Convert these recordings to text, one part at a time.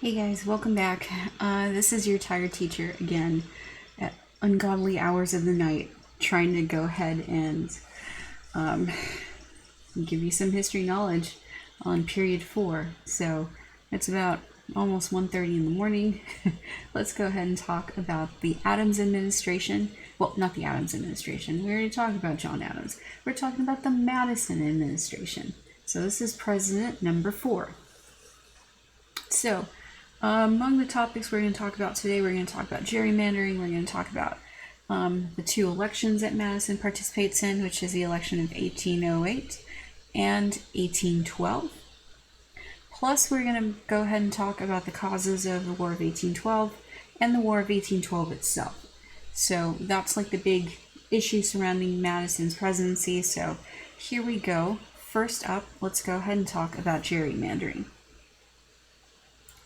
Hey guys, welcome back. This is your tired teacher again at ungodly hours of the night, trying to go ahead and give you some history knowledge on period 4. So it's about almost 1:30 in the morning. Let's go ahead and talk about the Adams administration. Well, not the Adams administration. We already talked about John Adams. We're talking about the Madison administration. So this is president number 4. So among the topics we're going to talk about today, we're going to talk about gerrymandering. We're going to talk about the 2 elections that Madison participates in, which is the election of 1808 and 1812. Plus, we're going to go ahead and talk about the causes of the War of 1812 and the War of 1812 itself. So that's like the big issue surrounding Madison's presidency. So here we go. First up, let's go ahead and talk about gerrymandering,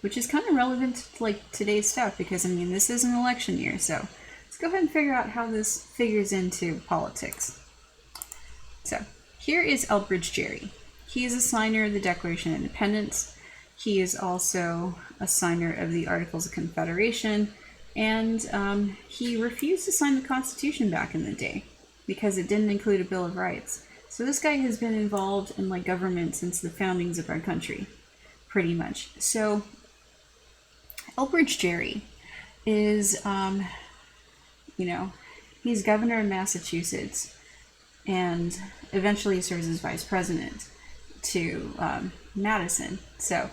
which is kind of relevant to like today's stuff because, I mean, this is an election year, so let's go ahead and figure out how this figures into politics. So here is Elbridge Gerry. He is a signer of the Declaration of Independence. He is also a signer of the Articles of Confederation, and he refused to sign the Constitution back in the day because it didn't include a Bill of Rights. So this guy has been involved in like government since the foundings of our country, pretty much. So Elbridge Gerry is, he's governor of Massachusetts and eventually serves as vice president to Madison. So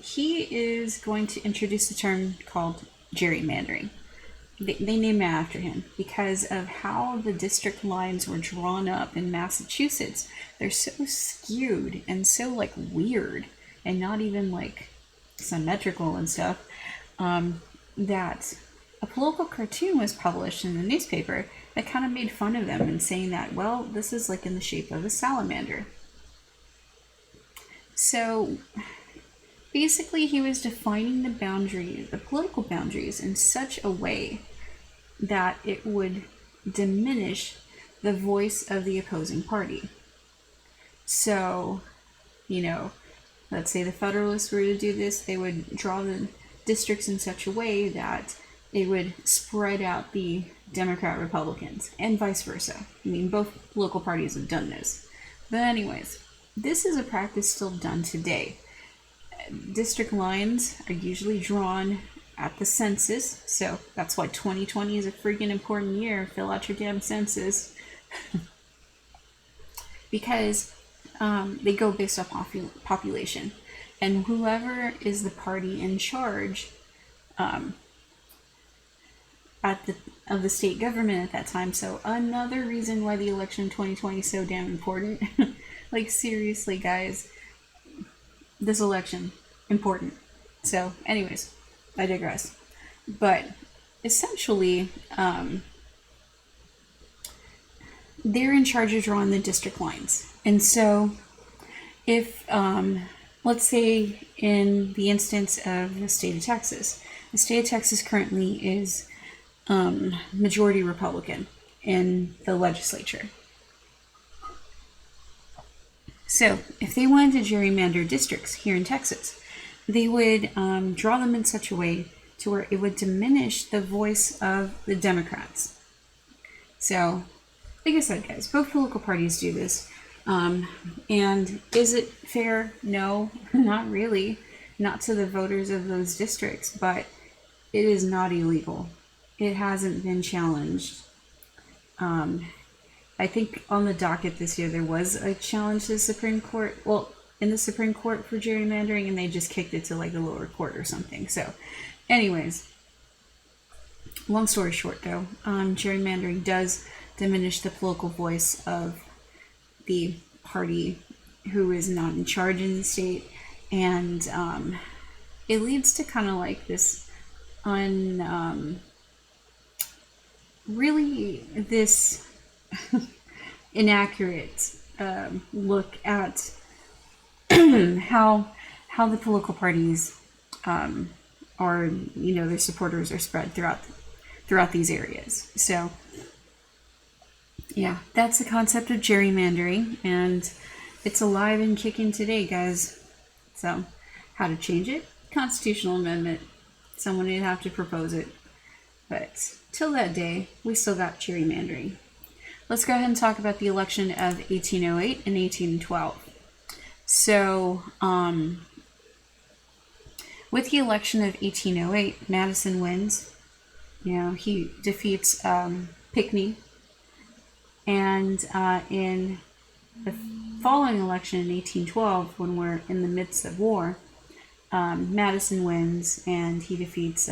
he is going to introduce a term called gerrymandering. They name it after him because of how the district lines were drawn up in Massachusetts. They're so skewed and so like weird and not even like symmetrical and stuff, that a political cartoon was published in the newspaper that kind of made fun of them and saying that, well, this is like in the shape of a salamander. So basically he was defining the boundaries, the political boundaries, in such a way that it would diminish the voice of the opposing party. So, let's say the Federalists were to do this, they would draw the districts in such a way that it would spread out the Democrat-Republicans, and vice versa. I mean, both political parties have done this. But anyways, this is a practice still done today. District lines are usually drawn at the census, so that's why 2020 is a freaking important year. Fill out your damn census. Because they go based off population, and whoever is the party in charge of the state government at that time. So another reason why the election in 2020 is so damn important. Like, seriously, guys, this election important. So anyways, I digress. But essentially, they're in charge of drawing the district lines. And so if, let's say in the instance of the state of Texas currently is majority Republican in the legislature. So if they wanted to gerrymander districts here in Texas, they would draw them in such a way to where it would diminish the voice of the Democrats. So, like I said, guys, both political parties do this. And is it fair? No, not really. Not to the voters of those districts, but it is not illegal. It hasn't been challenged. I think on the docket this year there was a challenge to the Supreme Court. Well, in the Supreme Court for gerrymandering, and they just kicked it to like the lower court or something. So, anyways, long story short though, gerrymandering does diminish the political voice of the party who is not in charge in the state, and it leads to kind of like this really this inaccurate look at how the political parties or their supporters are spread throughout these areas. So yeah, that's the concept of gerrymandering, and it's alive and kicking today, guys. So how to change it? constitutional amendment. Someone would have to propose it. But till that day, we still got gerrymandering. Let's go ahead and talk about the election of 1808 and 1812. So, with the election of 1808, Madison wins. He defeats Pinckney. And in the following election in 1812, when we're in the midst of war, Madison wins and he defeats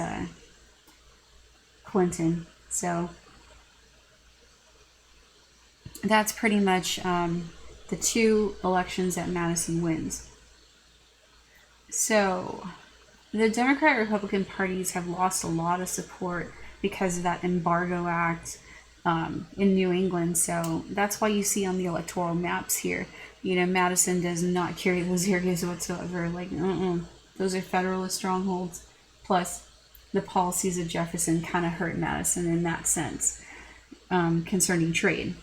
Clinton. So that's pretty much the two elections that Madison wins. So the Democrat-Republican parties have lost a lot of support because of that Embargo Act in New England. So that's why you see on the electoral maps here, Madison does not carry those areas whatsoever. Like, those are Federalist strongholds. Plus, the policies of Jefferson kind of hurt Madison in that sense concerning trade.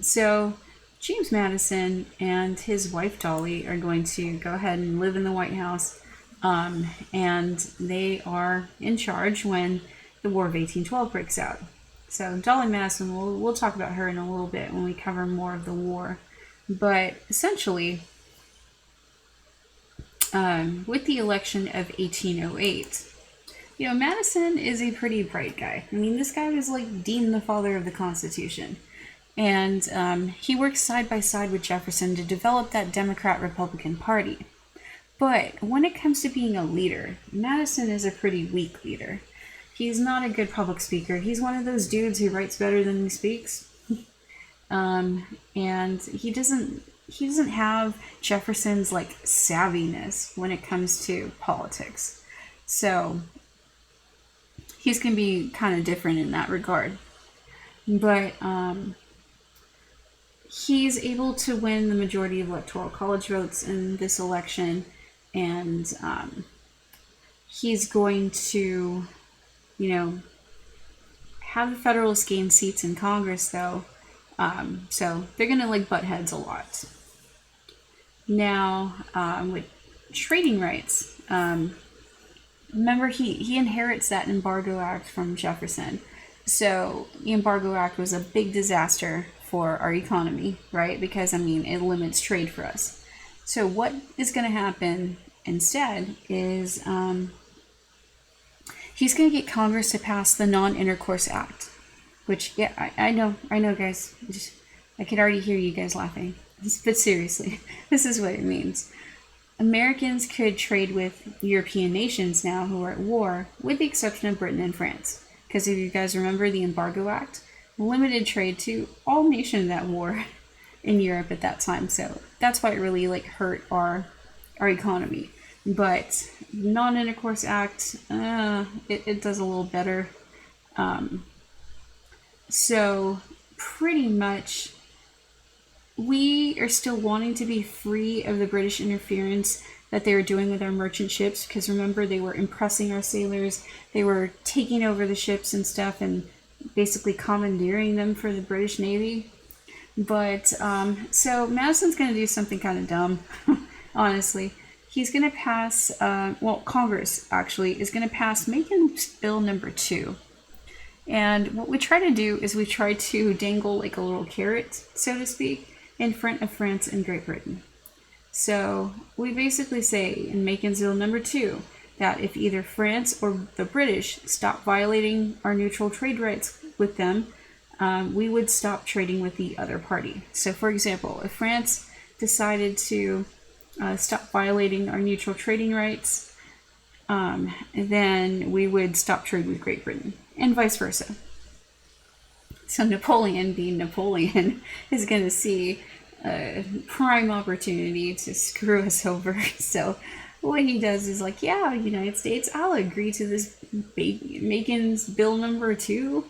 So James Madison and his wife Dolly are going to go ahead and live in the White House, and they are in charge when the War of 1812 breaks out. So Dolly Madison, we'll talk about her in a little bit when we cover more of the war. But essentially, with the election of 1808, Madison is a pretty bright guy. I mean, this guy was like deemed the father of the Constitution. And he works side by side with Jefferson to develop that Democrat-Republican Party. But when it comes to being a leader, Madison is a pretty weak leader. He's not a good public speaker. He's one of those dudes who writes better than he speaks. And he doesn't have Jefferson's like savviness when it comes to politics. So he's going to be kind of different in that regard. But he's able to win the majority of electoral college votes in this election, and he's going to, have the Federalists gain seats in Congress, though. So they're going to like butt heads a lot. Now, with trading rights, remember he inherits that Embargo Act from Jefferson. So the Embargo Act was a big disaster for our economy, right? Because, it limits trade for us. So what is going to happen instead is he's going to get Congress to pass the Non-Intercourse Act, which, yeah, I know, guys. I could already hear you guys laughing. But seriously, this is what it means. Americans could trade with European nations now who are at war, with the exception of Britain and France. Because if you guys remember, the Embargo Act limited trade to all nations at war in Europe at that time. So that's why it really hurt our economy. But Non-Intercourse Act, it does a little better. So pretty much we are still wanting to be free of the British interference that they were doing with our merchant ships, because remember, they were impressing our sailors, they were taking over the ships and stuff and basically commandeering them for the British Navy. But so Madison's going to do something kind of dumb, honestly. He's going to pass, Congress actually is going to pass Macon's Bill number 2. And what we try to do is we try to dangle like a little carrot, so to speak, in front of France and Great Britain. So we basically say in Macon's Bill number 2 that if either France or the British stop violating our neutral trade rights with them, we would stop trading with the other party. So for example, if France decided to stop violating our neutral trading rights, then we would stop trade with Great Britain, and vice versa. So Napoleon, being Napoleon, is going to see a prime opportunity to screw us over. So what he does is like, yeah, United States, I'll agree to this Macon's Bill number 2.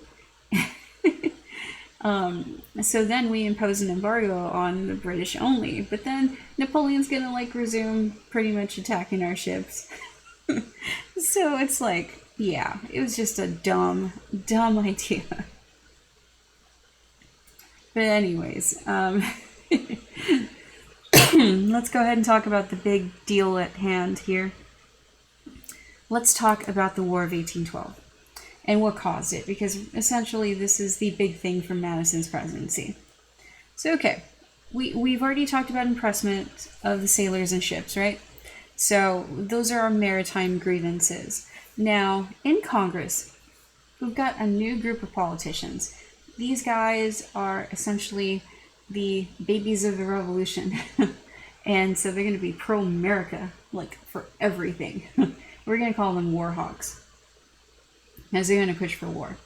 So then we impose an embargo on the British only, but then Napoleon's gonna resume pretty much attacking our ships. So it's yeah, it was just a dumb idea. But anyways, let's go ahead and talk about the big deal at hand here. let's talk about the War of 1812 and what caused it, because essentially this is the big thing from Madison's presidency. So, okay, we've already talked about impressment of the sailors and ships, right? So those are our maritime grievances. Now, in Congress, we've got a new group of politicians. These guys are essentially the babies of the revolution. And so they're going to be pro-America, like, for everything. We're going to call them war hawks, as they're going to push for war.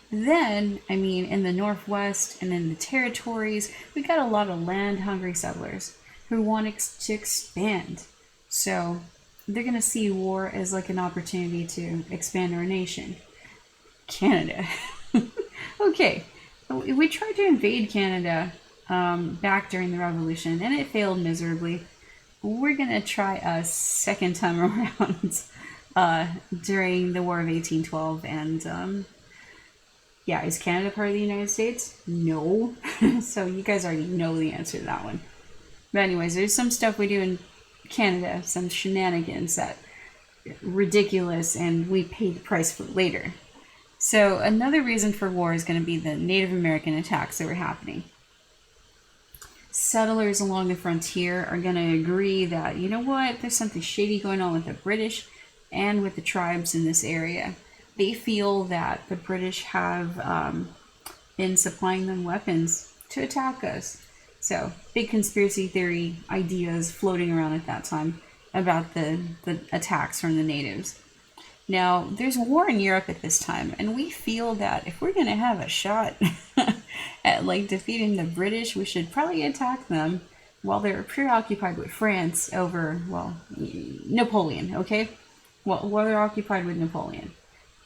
Then, I mean, in the Northwest and in the territories, we got a lot of land-hungry settlers who want to expand. So they're going to see war as like an opportunity to expand our nation. Canada. Okay, we tried to invade Canada back during the Revolution, and it failed miserably. We're going to try a second time around during the War of 1812, and yeah, is Canada part of the United States? No. So you guys already know the answer to that one. But anyways, there's some stuff we do in Canada, some shenanigans that ridiculous, and we pay the price for later. So another reason for war is going to be the Native American attacks that were happening. Settlers along the frontier are going to agree that, you know what, there's something shady going on with the British and with the tribes in this area. They feel that the British have been supplying them weapons to attack us. So, big conspiracy theory ideas floating around at that time about the attacks from the natives. Now, there's war in Europe at this time, and we feel that if we're going to have a shot at like defeating the British, we should probably attack them while they're preoccupied with France over, well, Napoleon, okay? Well, while they're occupied with Napoleon.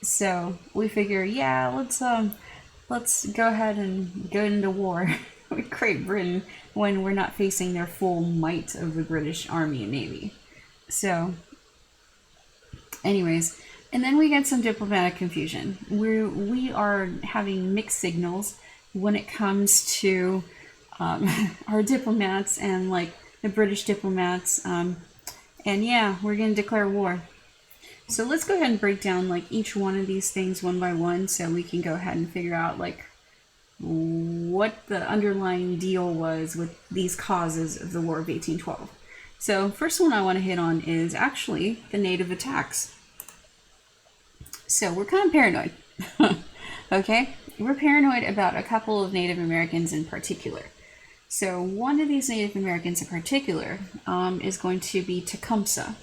So we figure, yeah, let's go ahead and go into war with Great Britain when we're not facing their full might of the British Army and Navy. So, anyways, and then we get some diplomatic confusion. We are having mixed signals when it comes to our diplomats and like the British diplomats. And yeah, we're going to declare war. So let's go ahead and break down like each one of these things one by one so we can go ahead and figure out like what the underlying deal was with these causes of the War of 1812. So first one I want to hit on is actually the native attacks. So we're kind of paranoid. Okay? We're paranoid about a couple of Native Americans in particular. So one of these Native Americans in particular is going to be Tecumseh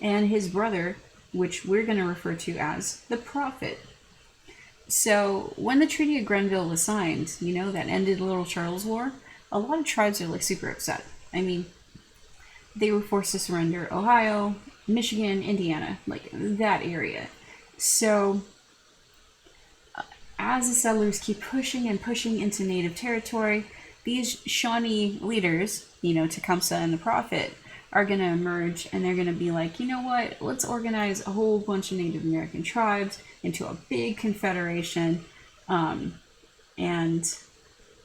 and his brother, which we're going to refer to as the Prophet. So when the Treaty of Grenville was signed, you know, that ended Little Charles' War, a lot of tribes are like super upset. I mean, they were forced to surrender Ohio, Michigan, Indiana, like that area. So as the settlers keep pushing and pushing into native territory, these Shawnee leaders, you know, Tecumseh and the Prophet, are going to emerge, and they're going to be like, you know what, let's organize a whole bunch of Native American tribes into a big confederation, and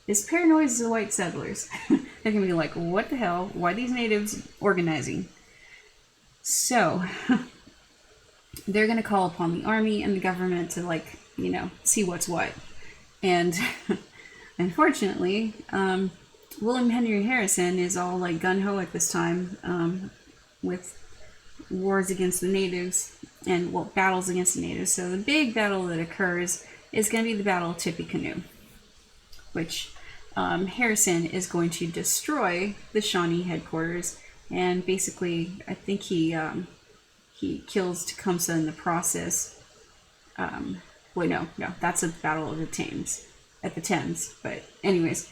this paranoids the white settlers. They're going to be like, what the hell, why are these natives organizing? So they're going to call upon the army and the government to, like, you know, see what's what. And unfortunately, William Henry Harrison is all like gung-ho at this time, with wars against the natives and, well, battles against the natives. So the big battle that occurs is going to be the Battle of Tippecanoe, which Harrison is going to destroy the Shawnee headquarters, and basically I think he kills Tecumseh in the process. Wait, no, that's the Battle of the Thames, at the Thames. But anyways,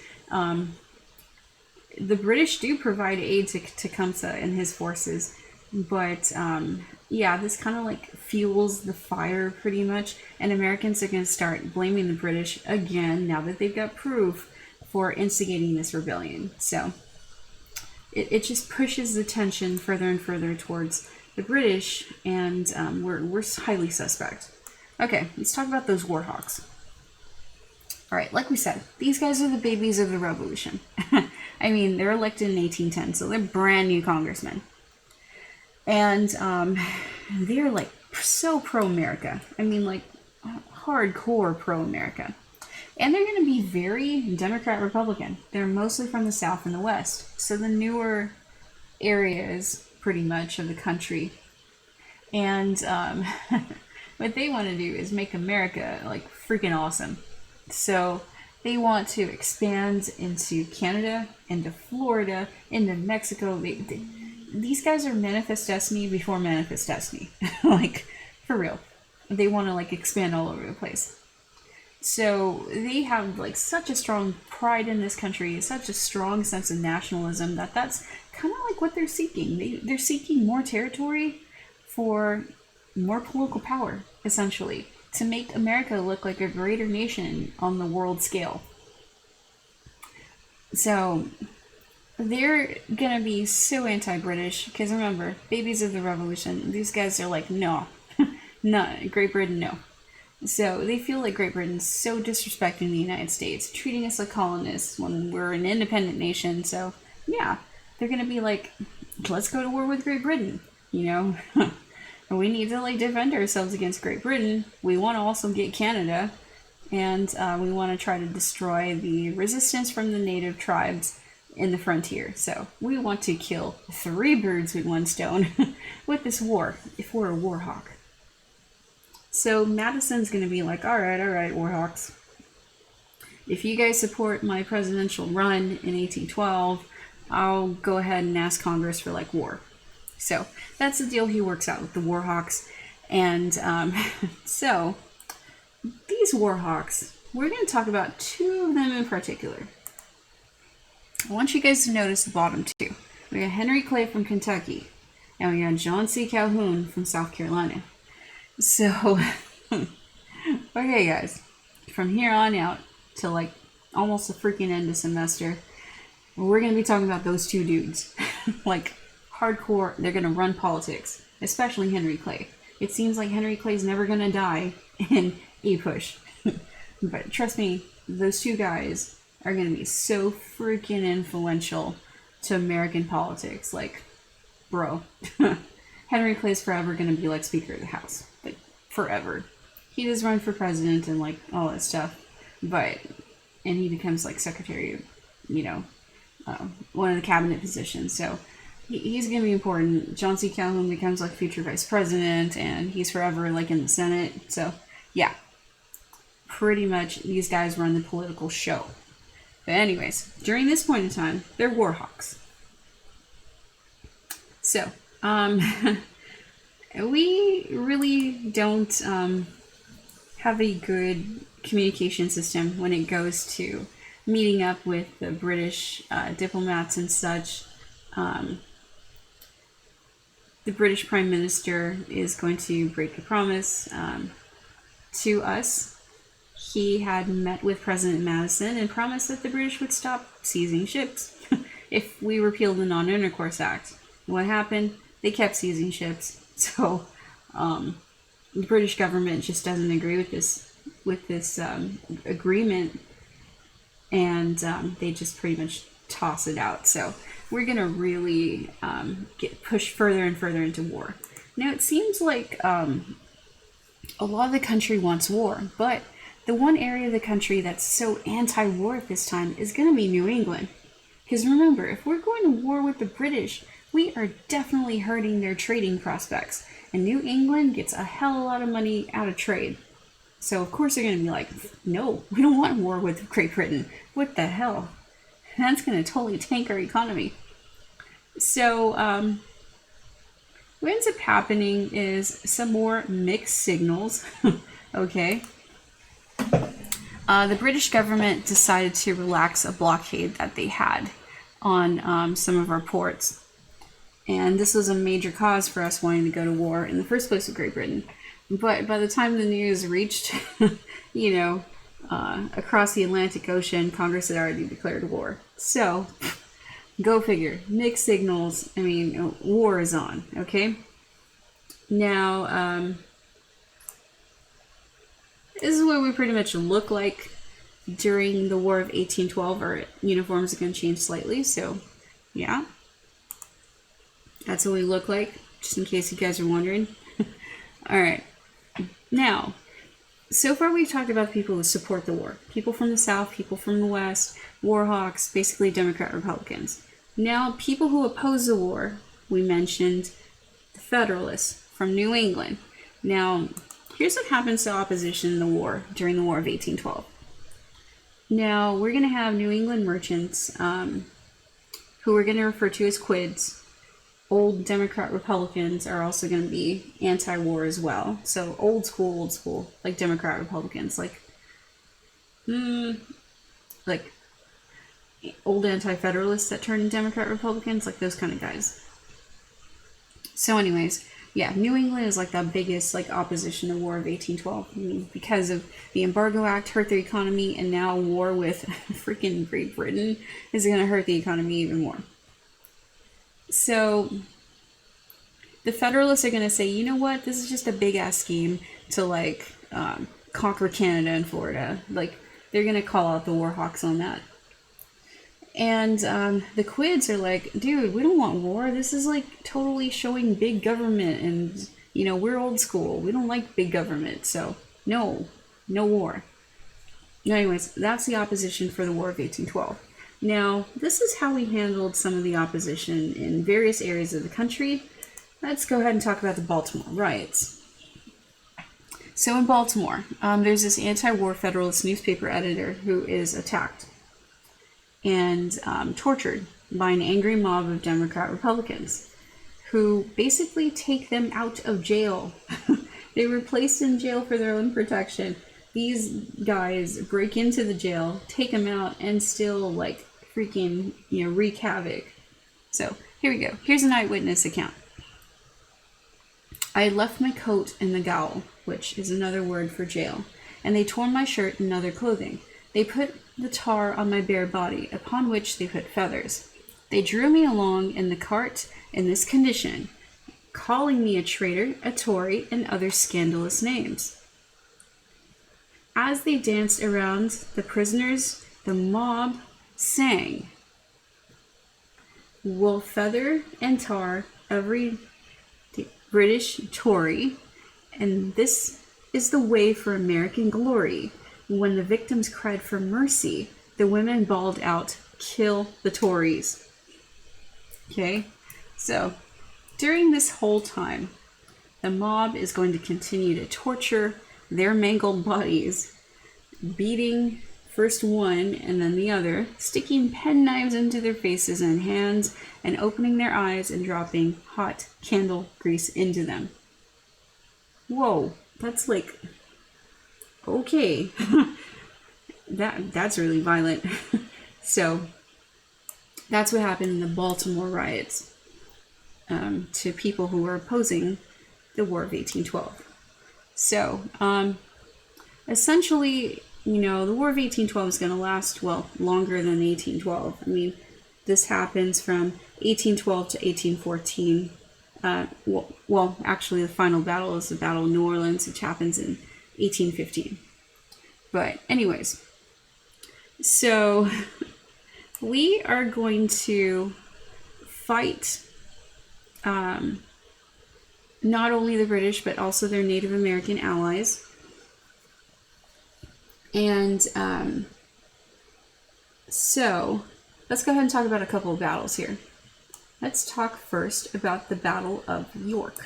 the British do provide aid to Tecumseh and his forces, but yeah, this kind of like fuels the fire pretty much, and Americans are going to start blaming the British again now that they've got proof for instigating this rebellion. So it just pushes the tension further and further towards the British, and we're highly suspect. Okay, let's talk about those warhawks. All right, like we said, these guys are the babies of the revolution. I mean, they're elected in 1810, so they're brand new congressmen. And they're like so pro-America. I mean, like, hardcore pro-America. And they're going to be very Democrat-Republican. They're mostly from the South and the West. So the newer areas, pretty much, of the country. And what they want to do is make America, like, freaking awesome. So they want to expand into Canada, into Florida, into Mexico. These guys are Manifest Destiny before Manifest Destiny. Like, for real. They want to, like, expand all over the place. So they have, like, such a strong pride in this country, such a strong sense of nationalism that's kind of like what they're seeking. They're seeking more territory for more political power, essentially, to make America look like a greater nation on the world scale. So they're gonna be so anti-British, because remember, babies of the revolution, these guys are like, no, no, Great Britain, no. So they feel like Great Britain's so disrespecting the United States, treating us like colonists when we're an independent nation. So yeah, they're gonna be like, let's go to war with Great Britain, you know. We need to, like, defend ourselves against Great Britain. We want to also get Canada, and we want to try to destroy the resistance from the native tribes in the frontier. So we want to kill 3 birds with 1 stone with this war, if we're a war hawk. So Madison's going to be like, all right, war hawks. If you guys support my presidential run in 1812, I'll go ahead and ask Congress for, like, war. So that's the deal he works out with the Warhawks. And so these Warhawks, we're going to talk about 2 of them in particular. I want you guys to notice the bottom 2. We got Henry Clay from Kentucky, and we got John C. Calhoun from South Carolina. So, okay guys, from here on out to, like, almost the freaking end of semester, we're going to be talking about those 2 dudes. Like, hardcore, they're going to run politics, especially Henry Clay. It seems like Henry Clay's never going to die in APUSH. But trust me, those 2 guys are going to be so freaking influential to American politics. Like, bro. Henry Clay's forever going to be, like, Speaker of the House. Like, forever. He does run for president and, like, all that stuff. But, and he becomes, like, secretary of, you know, one of the cabinet positions. So he's going to be important. John C. Calhoun becomes, like, future vice president, and he's forever, like, in the Senate. So, yeah. Pretty much, these guys run the political show. But anyways, during this point in time, they're Warhawks. So, we really don't have a good communication system when it goes to meeting up with the British diplomats and such. The British Prime Minister is going to break a promise to us. He had met with President Madison and promised that the British would stop seizing ships if we repealed the Non-Intercourse Act. What happened? They kept seizing ships. So the British government just doesn't agree with this agreement, and they just pretty much toss it out. So we're gonna really get pushed further and further into war. Now it seems like a lot of the country wants war, but the one area of the country that's so anti-war at this time is going to be New England. Because remember, if we're going to war with the British, we are definitely hurting their trading prospects. And New England gets a hell of a lot of money out of trade. So of course they're going to be like, no, we don't want war with Great Britain. What the hell? That's going to totally tank our economy. So what ends up happening is some more mixed signals. Okay. The British government decided to relax a blockade that they had on some of our ports. And this was a major cause for us wanting to go to war in the first place with Great Britain. But by the time the news reached, you know, across the Atlantic Ocean, Congress had already declared war. So, go figure. Mixed signals. I mean, war is on, okay? Now, this is what we pretty much look like during the War of 1812. Our uniforms are going to change slightly, so yeah. That's what we look like, just in case you guys are wondering. All right. Now, so far we've talked about the people who support the war. People from the South, people from the West, war hawks, basically Democrat Republicans. Now, people who oppose the war, we mentioned the Federalists from New England. Now, here's what happens to opposition in the war during the War of 1812. Now, we're going to have New England merchants, who we're going to refer to as quids. Old Democrat Republicans are also going to be anti-war as well. So old school, like Democrat Republicans, like old anti-federalists that turn into Democrat Republicans, like those kind of guys. So anyways, yeah, New England is like the biggest like opposition to War of 1812. I mean, because of the Embargo Act hurt their economy, and now war with freaking Great Britain is going to hurt the economy even more. So the Federalists are going to say, you know what, this is just a big ass scheme to like conquer Canada and Florida. Like, they're going to call out the war hawks on that. And the quids are like, dude, we don't want war. This is like totally showing big government, and you know, we're old school. We don't like big government, so no war. Anyways, that's the opposition for the War of 1812. Now, this is how we handled some of the opposition in various areas of the country. Let's go ahead and talk about the Baltimore riots. So in Baltimore, there's this anti-war Federalist newspaper editor who is attacked and tortured by an angry mob of Democrat Republicans who basically take them out of jail. They were placed in jail for their own protection. These guys break into the jail, take them out, and still like freaking, you know, wreak havoc. So here we go. Here's an eyewitness account. I had left my coat in the gaol, which is another word for jail, and they tore my shirt and other clothing. They put the tar on my bare body, upon which they put feathers. They drew me along in the cart in this condition, calling me a traitor, a Tory, and other scandalous names. As they danced around the prisoners, the mob sang, "Will feather and tar every British Tory, and this is the way for American glory." When the victims cried for mercy, the women bawled out, "Kill the Tories." Okay, so during this whole time, the mob is going to continue to torture their mangled bodies, beating first one and then the other, sticking penknives into their faces and hands, and opening their eyes and dropping hot candle grease into them. Whoa, that's like, okay. That's really violent. So that's what happened in the Baltimore riots to people who were opposing the War of 1812. So essentially, you know, the War of 1812 is going to last, well, longer than 1812. I mean, this happens from 1812 to 1814. Well, actually, the final battle is the Battle of New Orleans, which happens in 1815. But anyways, so we are going to fight not only the British, but also their Native American allies. And so let's go ahead and talk about a couple of battles here. Let's talk first about the Battle of York.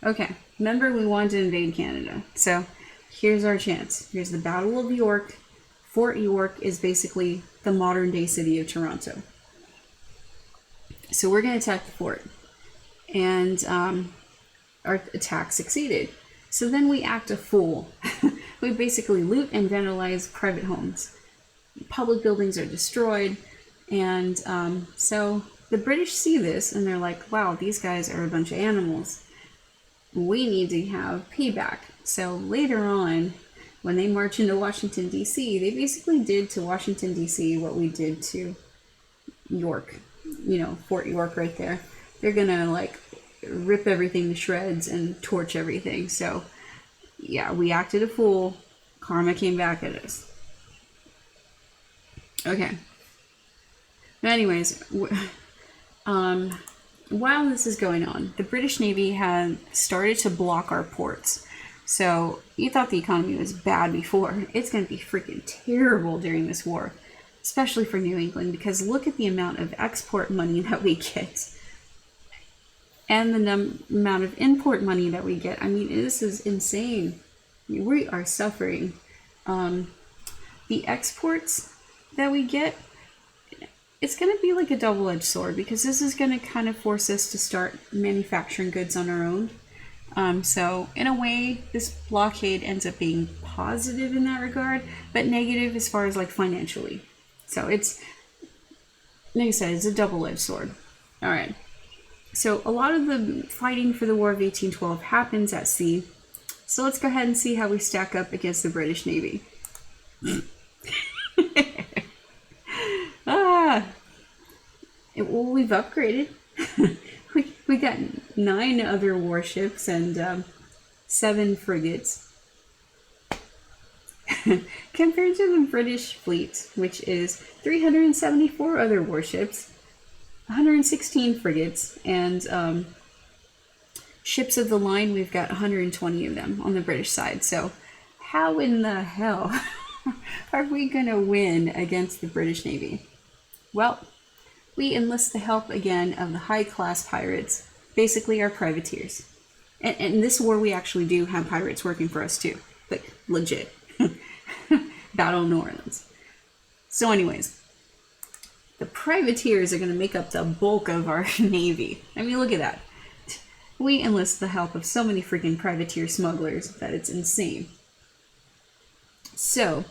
Okay, remember we wanted to invade Canada, so here's our chance. Here's the Battle of York. Fort York is basically the modern day city of Toronto. So we're going to attack the fort. And our attack succeeded. So then we act a fool. We basically loot and vandalize private homes. Public buildings are destroyed. And so the British see this and they're like, wow, these guys are a bunch of animals. We need to have payback. So later on, when they march into Washington, D.C., they basically did to Washington, D.C. what we did to York. You know, Fort York right there. They're gonna, like, rip everything to shreds and torch everything. So, yeah, we acted a fool. Karma came back at us. Okay. But anyways, while this is going on, the British Navy had started to block our ports. So you thought the economy was bad before. It's going to be freaking terrible during this war, especially for New England, because look at the amount of export money that we get and the amount of import money that we get. I mean, this is insane. We are suffering. The exports that we get, it's going to be like a double-edged sword, because this is going to kind of force us to start manufacturing goods on our own. So in a way, this blockade ends up being positive in that regard, but negative as far as like financially. So it's, like I said, it's a double-edged sword. All right. So a lot of the fighting for the War of 1812 happens at sea. So let's go ahead and see how we stack up against the British Navy. Well, we've upgraded. we got 9 other warships and 7 frigates. Compared to the British fleet, which is 374 other warships, 116 frigates, and ships of the line, we've got 120 of them on the British side. So how in the hell are we going to win against the British Navy? Well, we enlist the help again of the high-class pirates, basically our privateers. And in this war, we actually do have pirates working for us too, like legit. Battle of New Orleans. So anyways, the privateers are going to make up the bulk of our navy. I mean, look at that. We enlist the help of so many freaking privateer smugglers that it's insane. So,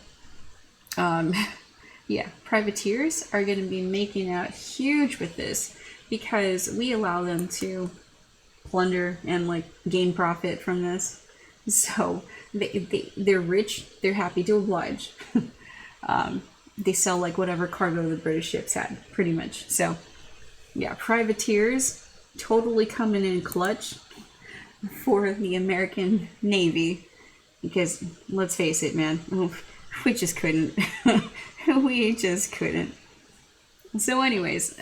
yeah, privateers are going to be making out huge with this, because we allow them to plunder and like gain profit from this. So they're rich, they're happy to oblige. They sell like whatever cargo the British ships had, pretty much. So yeah, privateers totally coming in clutch for the American Navy, because let's face it, man, we just couldn't. We just couldn't. So anyways,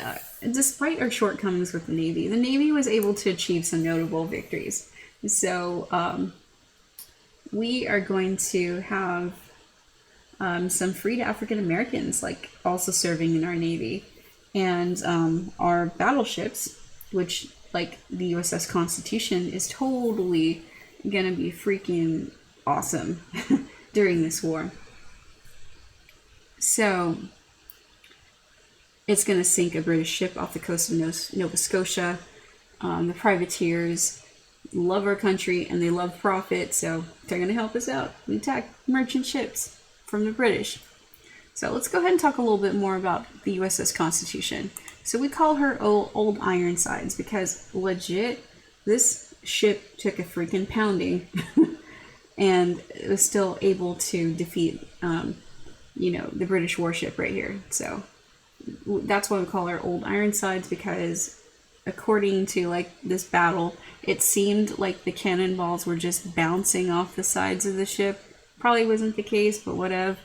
despite our shortcomings with the Navy was able to achieve some notable victories. So we are going to have some freed African Americans like also serving in our Navy, and our battleships, which like the USS Constitution, is totally gonna be freaking awesome during this war. So it's going to sink a British ship off the coast of Nova Scotia. The privateers love our country and they love profit, so they're going to help us out. We attack merchant ships from the British. So let's go ahead and talk a little bit more about the USS Constitution. So we call her Old Ironsides because legit, this ship took a freaking pounding and it was still able to defeat, the British warship right here. So that's why we call her Old Ironsides, because according to like this battle, it seemed like the cannonballs were just bouncing off the sides of the ship. Probably wasn't the case, but whatever,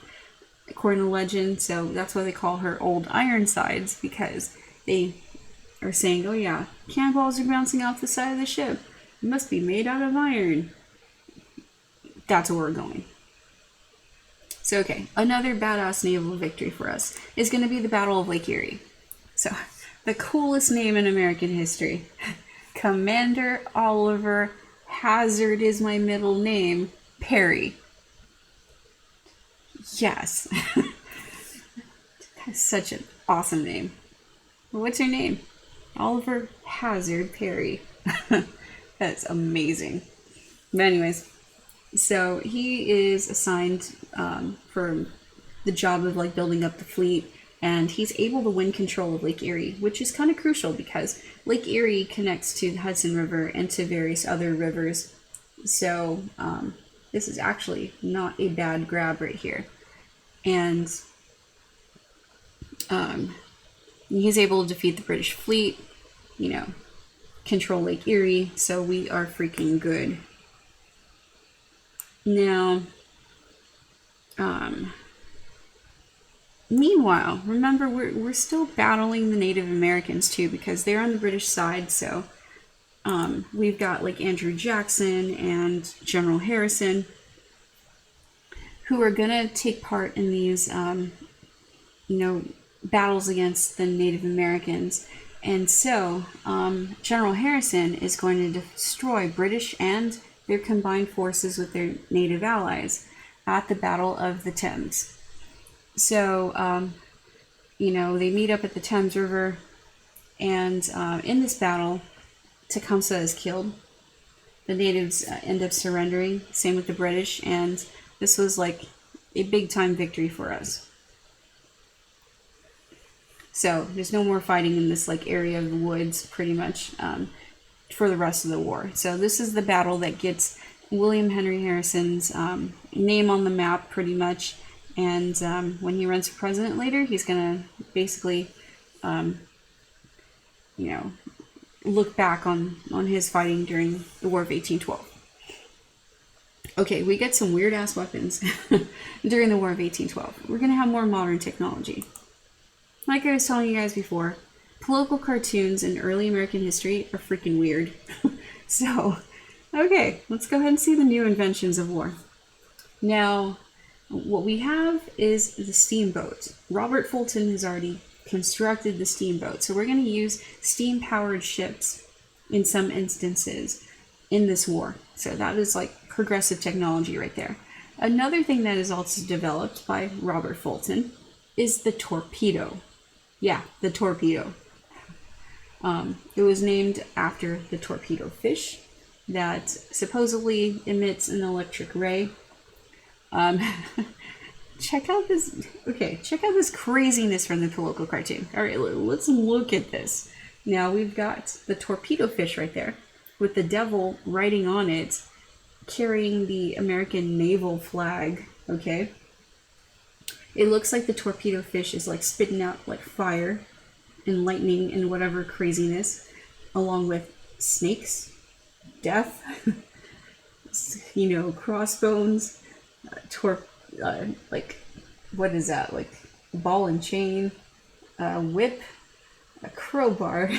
according to legend. So that's why they call her Old Ironsides, because they are saying, oh yeah, cannonballs are bouncing off the side of the ship. It must be made out of iron. That's where we're going. So, okay, another badass naval victory for us is going to be the Battle of Lake Erie. So, the coolest name in American history. Commander Oliver Hazard is my middle name, Perry. Yes. That's such an awesome name. What's your name? Oliver Hazard Perry. That's amazing. But anyways, so he is assigned for the job of like building up the fleet, and he's able to win control of Lake Erie, which is kind of crucial because Lake Erie connects to the Hudson River and to various other rivers. So this is actually not a bad grab right here. And he's able to defeat the British fleet, control Lake Erie, so we are freaking good. Now, Meanwhile, remember, we're still battling the Native Americans too, because they're on the British side. So we've got like Andrew Jackson and General Harrison, who are gonna take part in these, battles against the Native Americans. And so General Harrison is going to destroy British and their combined forces with their native allies at the Battle of the Thames. So, they meet up at the Thames River, and in this battle, Tecumseh is killed. The natives end up surrendering, same with the British, and this was like a big time victory for us. So there's no more fighting in this like area of the woods, pretty much, for the rest of the war. So this is the battle that gets William Henry Harrison's name on the map, pretty much. And when he runs for president later, he's gonna basically, look back on his fighting during the War of 1812. Okay, we get some weird ass weapons during the War of 1812. We're gonna have more modern technology. Like I was telling you guys before, political cartoons in early American history are freaking weird. So, okay, let's go ahead and see the new inventions of war. Now, what we have is the steamboat. Robert Fulton has already constructed the steamboat. So we're going to use steam-powered ships in some instances in this war. So that is like progressive technology right there. Another thing that is also developed by Robert Fulton is the torpedo. Yeah, the torpedo. It was named after the torpedo fish that supposedly emits an electric ray. Check out this craziness from the political cartoon. All right, let's look at this. Now we've got the torpedo fish right there with the devil writing on it, carrying the American naval flag, okay? It looks like the torpedo fish is like spitting out like fire and lightning and whatever craziness, along with snakes, death, crossbones, like, what is that? Like a ball and chain, a whip, a crowbar,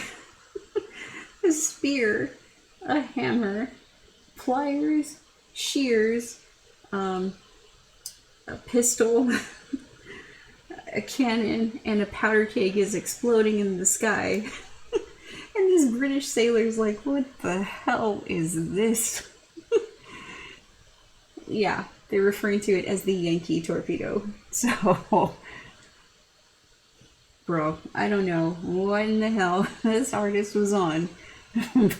a spear, a hammer, pliers, shears, a pistol, a cannon, and a powder keg is exploding in the sky. And these British sailors like, what the hell is this? Yeah, they're referring to it as the Yankee torpedo. So, bro, I don't know what in the hell this artist was on,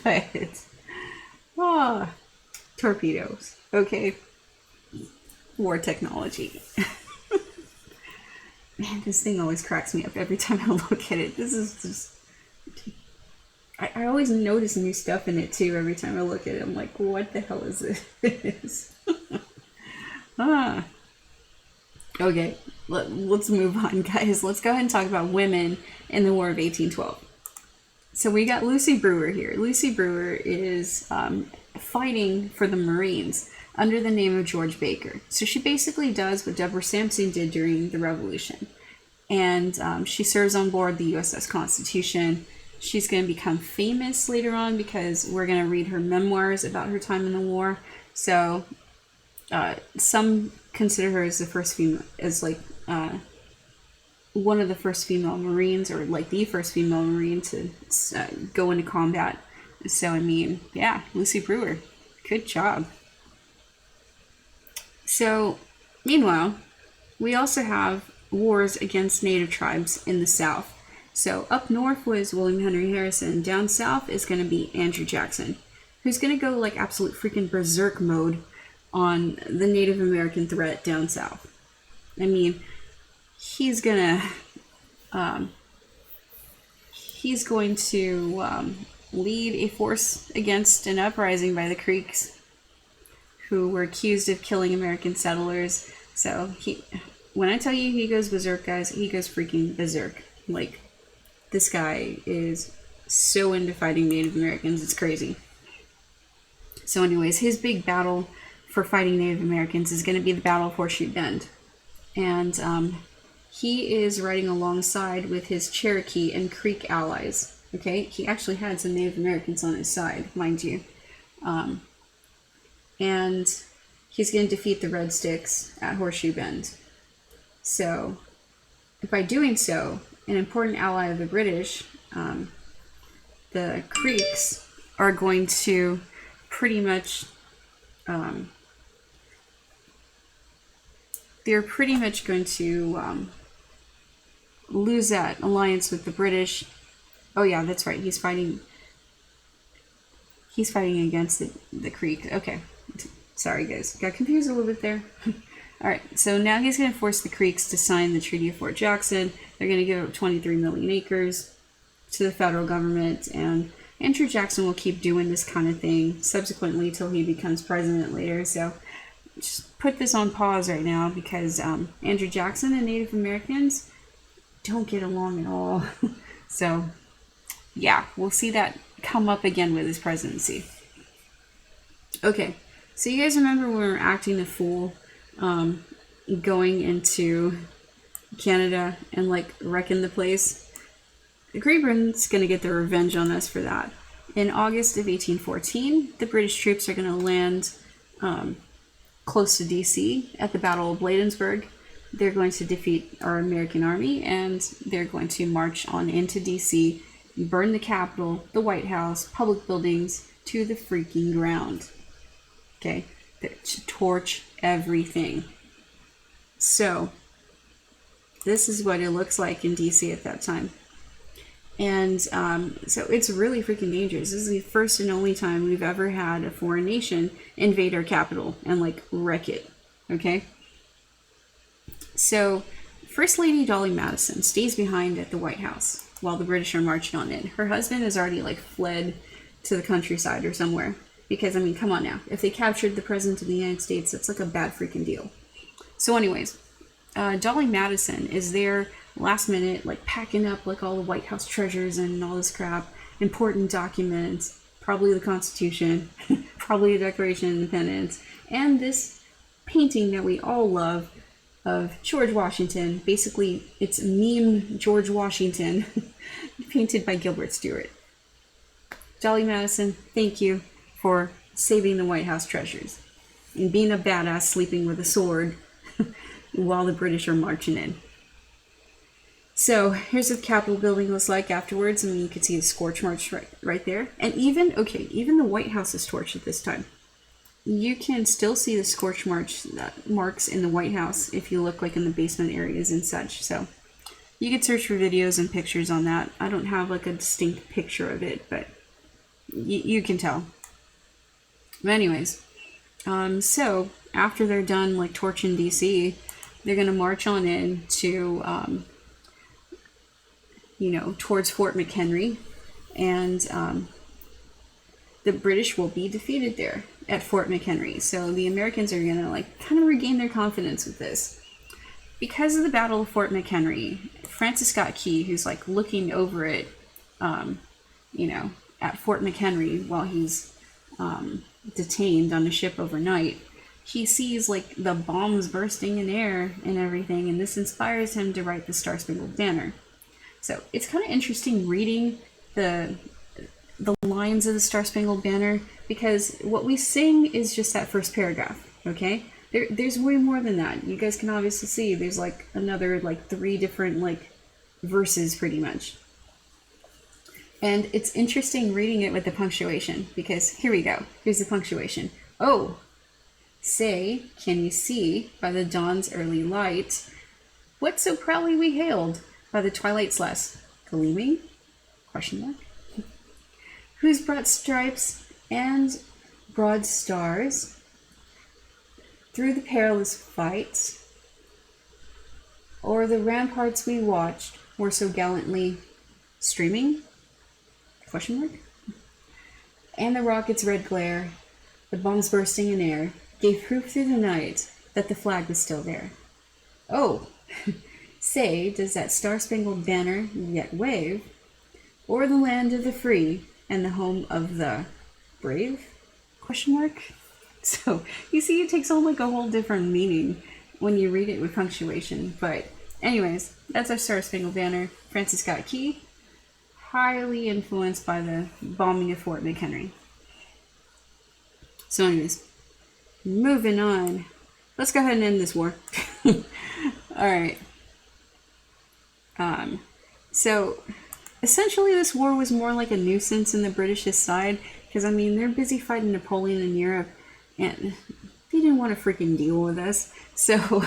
but, torpedoes, okay? War technology. Man, this thing always cracks me up every time I look at it. This is just... I always notice new stuff in it, too, every time I look at it. I'm like, what the hell is this? Okay, let's move on, guys. Let's go ahead and talk about women in the War of 1812. So we got Lucy Brewer here. Lucy Brewer is fighting for the Marines under the name of George Baker. So she basically does what Deborah Sampson did during the Revolution. And she serves on board the USS Constitution. She's going to become famous later on because we're going to read her memoirs about her time in the war. So some consider her as the first female, as like one of the first female Marines, or like the first female Marine to go into combat. So, I mean, yeah, Lucy Brewer, good job. So, meanwhile, we also have wars against native tribes in the South. So, up north was William Henry Harrison. Down south is going to be Andrew Jackson, who's going to go like absolute freaking berserk mode on the Native American threat down south. I mean, he's going to lead a force against an uprising by the Creeks, who were accused of killing American settlers. So when I tell you he goes berserk, guys, he goes freaking berserk. Like, this guy is so into fighting Native Americans, it's crazy. So anyways, his big battle for fighting Native Americans is going to be the Battle of Horseshoe Bend. And he is riding alongside with his Cherokee and Creek allies. Okay, he actually had some Native Americans on his side, mind you. And he's going to defeat the Red Sticks at Horseshoe Bend. So, by doing so, an important ally of the British, the Creeks, are going to pretty much, they're pretty much going to lose that alliance with the British. Oh yeah, that's right. He's fighting against the Creek. Okay. Sorry, guys. Got confused a little bit there. Alright, so now he's going to force the Creeks to sign the Treaty of Fort Jackson. They're going to give up 23 million acres to the federal government, and Andrew Jackson will keep doing this kind of thing subsequently till he becomes president later. So just put this on pause right now, because Andrew Jackson and Native Americans don't get along at all. So yeah, we'll see that come up again with his presidency. Okay, so you guys remember when we were acting a fool, going into Canada and like wrecking the place? Great Britain's going to get their revenge on us for that. In August of 1814, the British troops are going to land close to DC at the Battle of Bladensburg. They're going to defeat our American army, and they're going to march on into DC, burn the Capitol, the White House, public buildings to the freaking ground. Okay? Torch everything. So, this is what it looks like in DC at that time. And so it's really freaking dangerous. This is the first and only time we've ever had a foreign nation invade our capital and like wreck it. Okay? So, First Lady Dolly Madison stays behind at the White House while the British are marching on in. Her husband has already like fled to the countryside or somewhere. Because, I mean, come on now. If they captured the President of the United States, that's like a bad freaking deal. So anyways, Dolly Madison is there last minute, like packing up like all the White House treasures and all this crap, important documents, probably the Constitution, probably the Declaration of Independence, and this painting that we all love of George Washington. Basically, it's meme George Washington, painted by Gilbert Stuart. Dolly Madison, thank you for saving the White House treasures and being a badass sleeping with a sword while the British are marching in. So here's what the Capitol building looks like afterwards. I mean, you can see the scorch march right there. And even the White House is torched at this time. You can still see the scorch march marks in the White House if you look like in the basement areas and such. So you could search for videos and pictures on that. I don't have like a distinct picture of it, but you can tell. But anyways, so after they're done like torching DC, they're gonna march on in to, towards Fort McHenry, and the British will be defeated there at Fort McHenry. So the Americans are gonna like kind of regain their confidence with this. Because of the Battle of Fort McHenry, Francis Scott Key, who's like looking over it, at Fort McHenry while he's detained on a ship overnight, he sees like the bombs bursting in air and everything, and this inspires him to write the Star-Spangled Banner. So it's kind of interesting reading the lines of the Star-Spangled Banner, because what we sing is just that first paragraph. Okay, there's way more than that. You guys can obviously see there's like another like 3 different like verses pretty much. And it's interesting reading it with the punctuation, because here we go. Here's the punctuation. Oh, say, can you see by the dawn's early light what so proudly we hailed by the twilight's last gleaming? Question mark. Whose broad stripes and broad stars through the perilous fight o'er the ramparts we watched were so gallantly streaming? Question mark. And the rocket's red glare, the bombs bursting in air, gave proof through the night that the flag was still there. Oh, say, does that star-spangled banner yet wave o'er the land of the free and the home of the brave? Question mark. So you see, it takes on like a whole different meaning when you read it with punctuation, but Anyways, that's our Star Spangled Banner. Francis Scott Key, highly influenced by the bombing of Fort McHenry. So anyways, moving on. Let's go ahead and end this war. Alright. So, essentially this war was more like a nuisance in the British's side, because, I mean, they're busy fighting Napoleon in Europe, and they didn't want to freaking deal with us. So,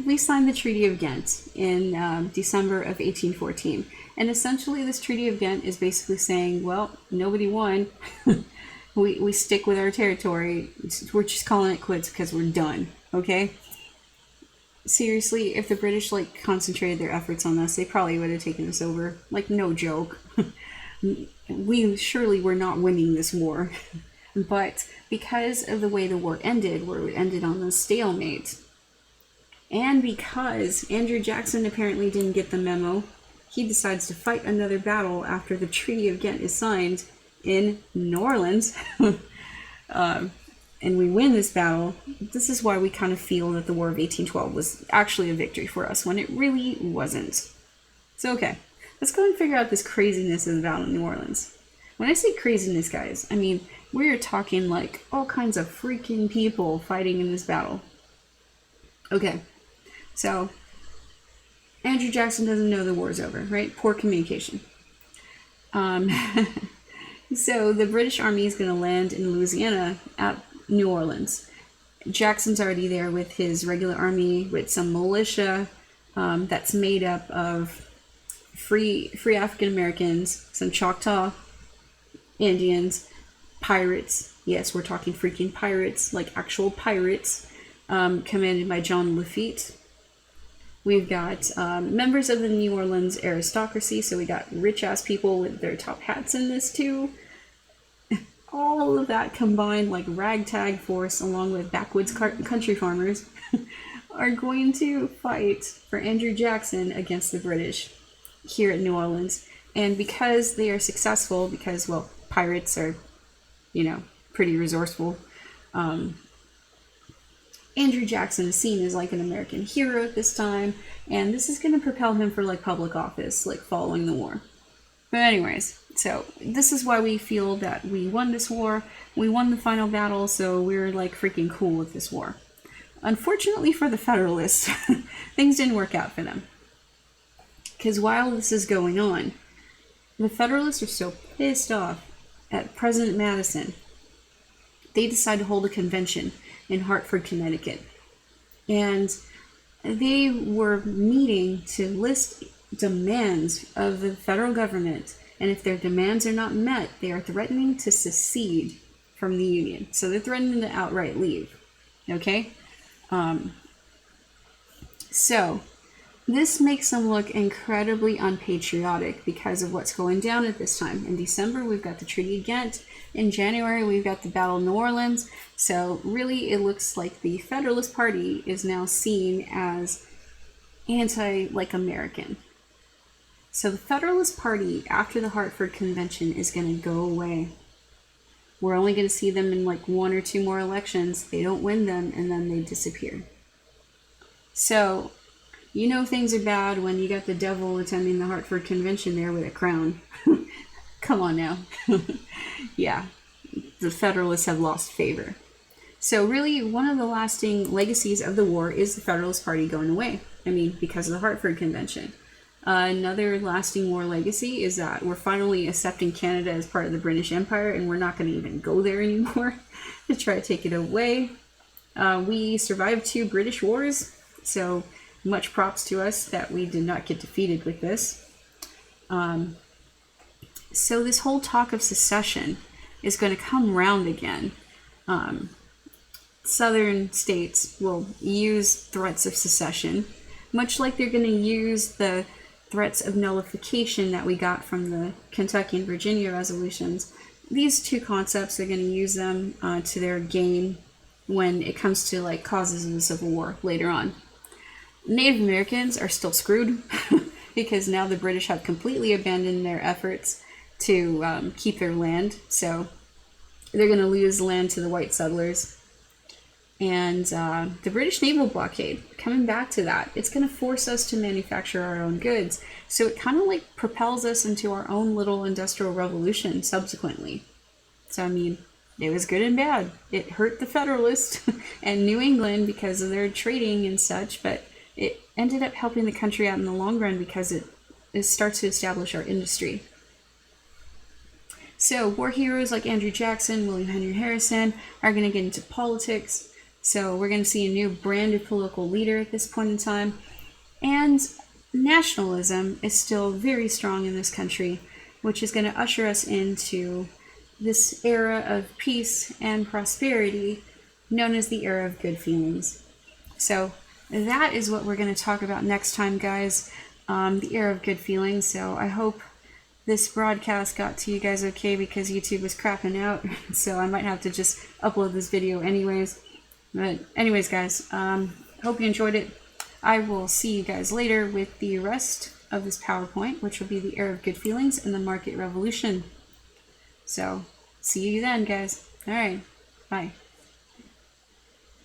we signed the Treaty of Ghent in December of 1814. And essentially this Treaty of Ghent is basically saying, well, nobody won. we stick with our territory. We're just calling it quits because we're done, okay? Seriously, if the British, like, concentrated their efforts on us, they probably would have taken us over. Like, no joke. We surely were not winning this war. But because of the way the war ended, where it ended on a stalemate, and because Andrew Jackson apparently didn't get the memo, he decides to fight another battle after the Treaty of Ghent is signed in New Orleans. And we win this battle. This is why we kind of feel that the War of 1812 was actually a victory for us, when it really wasn't. So, okay, let's go and figure out this craziness of the battle in New Orleans. When I say craziness, guys, I mean, we're talking like all kinds of freaking people fighting in this battle. Okay, so Andrew Jackson doesn't know the war's over, right? Poor communication. So the British Army is going to land in Louisiana at New Orleans. Jackson's already there with his regular army, with some militia that's made up of free African Americans, some Choctaw Indians, pirates. Yes, we're talking freaking pirates, like actual pirates, commanded by John Lafitte. We've got members of the New Orleans aristocracy, so we got rich-ass people with their top hats in this too. All of that combined, like ragtag force, along with backwoods country farmers, are going to fight for Andrew Jackson against the British here at New Orleans. And because they are successful, because, well, pirates are, you know, pretty resourceful, Andrew Jackson is seen as like an American hero at this time, and this is going to propel him for like public office, like following the war. But anyways, so this is why we feel that we won this war. We won the final battle, so we're like freaking cool with this war. Unfortunately for the Federalists, things didn't work out for them. Because while this is going on, the Federalists are so pissed off at President Madison, they decide to hold a convention in Hartford, Connecticut. And they were meeting to list demands of the federal government, and if their demands are not met, they are threatening to secede from the Union. So they're threatening to outright leave. Okay? So this makes them look incredibly unpatriotic because of what's going down at this time. In December, we've got the Treaty of Ghent. In January, we've got the Battle of New Orleans. So really, it looks like the Federalist Party is now seen as anti-American. So the Federalist Party, after the Hartford Convention, is going to go away. We're only going to see them in like 1 or 2 more elections. They don't win them, and then they disappear. So, you know things are bad when you got the devil attending the Hartford Convention there with a crown. Come on now. Yeah, the Federalists have lost favor. So really, one of the lasting legacies of the war is the Federalist Party going away. I mean, because of the Hartford Convention. Another lasting war legacy is that we're finally accepting Canada as part of the British Empire, and we're not going to even go there anymore to try to take it away. We survived 2 British wars, so much props to us that we did not get defeated with this. So this whole talk of secession is going to come round again. Southern states will use threats of secession, much like they're going to use the threats of nullification that we got from the Kentucky and Virginia resolutions. These 2 concepts, they're going to use them to their gain when it comes to like causes of the Civil War later on. Native Americans are still screwed because now the British have completely abandoned their efforts to keep their land, so they're going to lose land to the white settlers. And the British naval blockade, coming back to that, it's going to force us to manufacture our own goods. So it kind of like propels us into our own little industrial revolution subsequently. So, I mean, it was good and bad. It hurt the Federalists and New England because of their trading and such, but it ended up helping the country out in the long run because it starts to establish our industry. So war heroes like Andrew Jackson, William Henry Harrison are going to get into politics. So we're going to see a new brand of political leader at this point in time. And nationalism is still very strong in this country, which is going to usher us into this era of peace and prosperity known as the era of good feelings. So that is what we're going to talk about next time, guys. The era of good feelings. So I hope this broadcast got to you guys okay, because YouTube was crapping out. So I might have to just upload this video anyways. But anyways, guys, hope you enjoyed it. I will see you guys later with the rest of this PowerPoint, which will be the era of good feelings and the market revolution. So see you then, guys. All right. Bye.